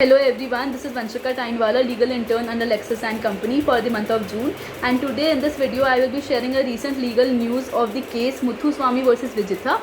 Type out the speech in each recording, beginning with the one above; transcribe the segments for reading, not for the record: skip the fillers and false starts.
Hello everyone, this is Vanshika Tainwala, legal intern under Lexis and Company for the month of June, and today in this video I will be sharing a recent legal news of the case Muthuswamy versus Vijitha.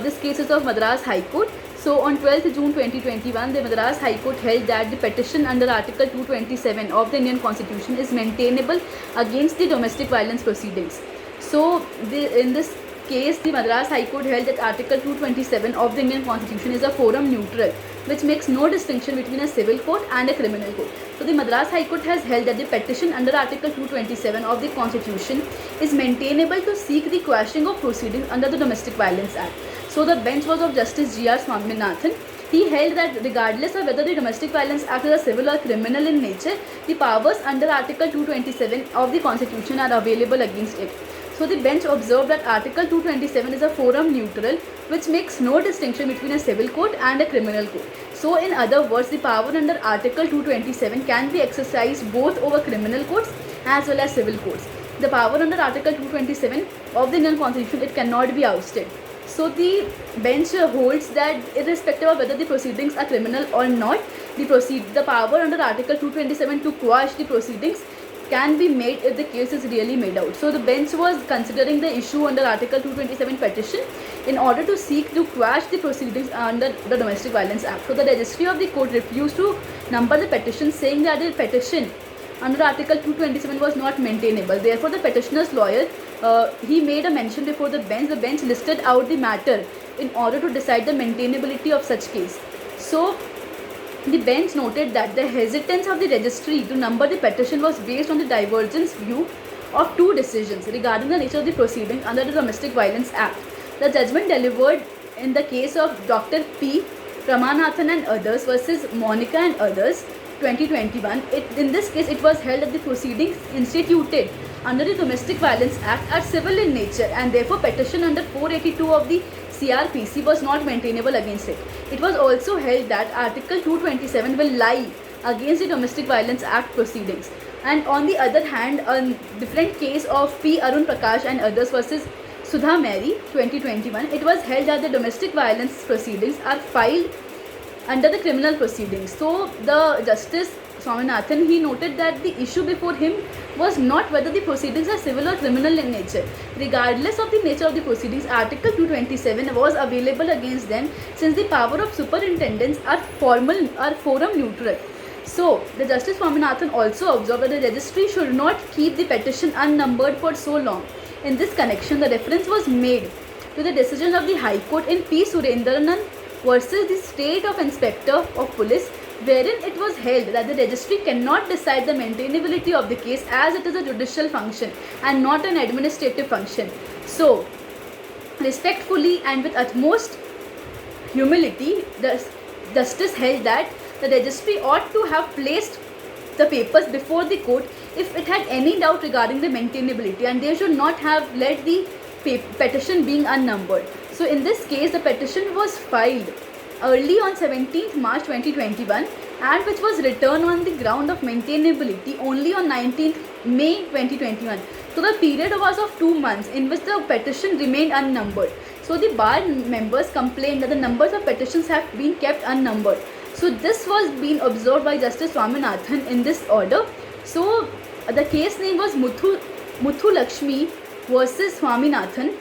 This case is of Madras High Court. So on 12th June 2021, the Madras High Court held that the petition under Article 227 of the Indian Constitution is maintainable against the domestic violence proceedings. So in this case, the Madras High Court held that Article 227 of the Indian Constitution is a forum neutral, which makes no distinction between a civil court and a criminal court. So the Madras High Court has held that the petition under Article 227 of the Constitution is maintainable to seek the quashing of proceedings under the Domestic Violence Act. So the bench was of Justice G.R. Swaminathan. He held that regardless of whether the Domestic Violence Act is a civil or criminal in nature, the powers under Article 227 of the Constitution are available against it. So the bench observed that Article 227 is a forum neutral, which makes no distinction between a civil court and a criminal court. So in other words, the power under Article 227 can be exercised both over criminal courts as well as civil courts. The power under Article 227 of the Indian Constitution, it cannot be ousted. So the bench holds that irrespective of whether the proceedings are criminal or not, the power under Article 227 to quash the proceedings can be made if the case is really made out. So the bench was considering the issue under Article 227 petition in order to seek to quash the proceedings under the Domestic Violence Act. So the registry of the court refused to number the petition, saying that the petition under Article 227 was not maintainable. Therefore, the petitioner's lawyer, he made a mention before the bench. The bench listed out the matter in order to decide the maintainability of such case. So the bench noted that the hesitance of the registry to number the petition was based on the divergence view of two decisions regarding the nature of the proceeding under the Domestic Violence Act. The judgment delivered in the case of Dr. P. Ramanathan and others versus Monica and others 2021. In this case, it was held that the proceedings instituted under the Domestic Violence Act are civil in nature, and therefore petition under 482 of the CRPC was not maintainable against it. It was also held that Article 227 will lie against the Domestic Violence Act proceedings. And on the other hand, a different case of P. Arun Prakash and others versus Sudha Mary 2021, it was held that the domestic violence proceedings are filed under the criminal proceedings. So the Justice Swaminathan, he noted that the issue before him was not whether the proceedings are civil or criminal in nature. Regardless of the nature of the proceedings, Article 227 was available against them, since the power of superintendents are forum neutral. So the Justice Swaminathan also observed that the registry should not keep the petition unnumbered for so long. In this connection, the reference was made to the decision of the High Court in P. Surendranan versus the State of Inspector of Police, wherein it was held that the registry cannot decide the maintainability of the case, as it is a judicial function and not an administrative function. So, respectfully and with utmost humility, the justice held that the registry ought to have placed the papers before the court if it had any doubt regarding the maintainability, and they should not have let the petition being unnumbered. So in this case, the petition was filed early on 17th March 2021, and which was returned on the ground of maintainability only on 19th May 2021. So the period was of 2 months in which the petition remained unnumbered. So the bar members complained that the numbers of petitions have been kept unnumbered. So this was being observed by Justice Swaminathan in this order. So the case name was Muthu Lakshmi versus Swaminathan.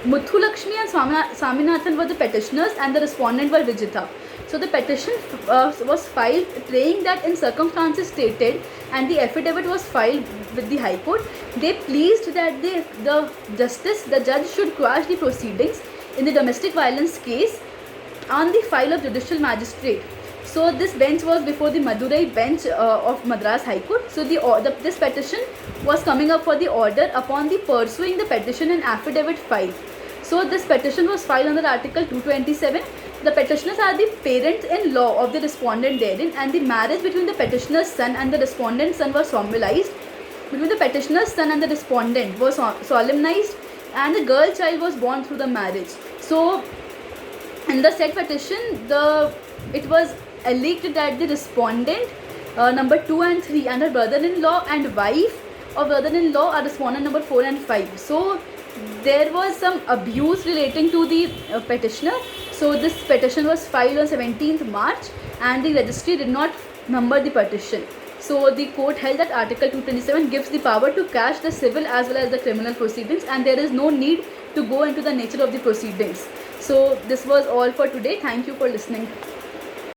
Muthu Lakshmi and Swaminathan were the petitioners, and the respondent were Vijitha. So the petition was filed praying that in circumstances stated, and the affidavit was filed with the High Court. They pleased that the judge should quash the proceedings in the domestic violence case on the file of judicial magistrate. So this bench was before the Madurai bench of Madras High Court. So this petition was coming up for the order upon the pursuing the petition and affidavit filed. So this petition was filed under Article 227. The petitioners are the parents-in-law of the respondent therein, and the marriage between the petitioner's son and the respondent's son was solemnized. Between the petitioner's son and the respondent was solemnized, and the girl child was born through the marriage. So in the said petition, it was alleged that the respondent number 2 and 3 and her brother-in-law and wife of brother-in-law are respondent number 4 and 5. So there was some abuse relating to the petitioner. So this petition was filed on 17th March and the registry did not number the petition. So the court held that Article 227 gives the power to quash the civil as well as the criminal proceedings, and there is no need to go into the nature of the proceedings. So this was all for today. Thank you for listening.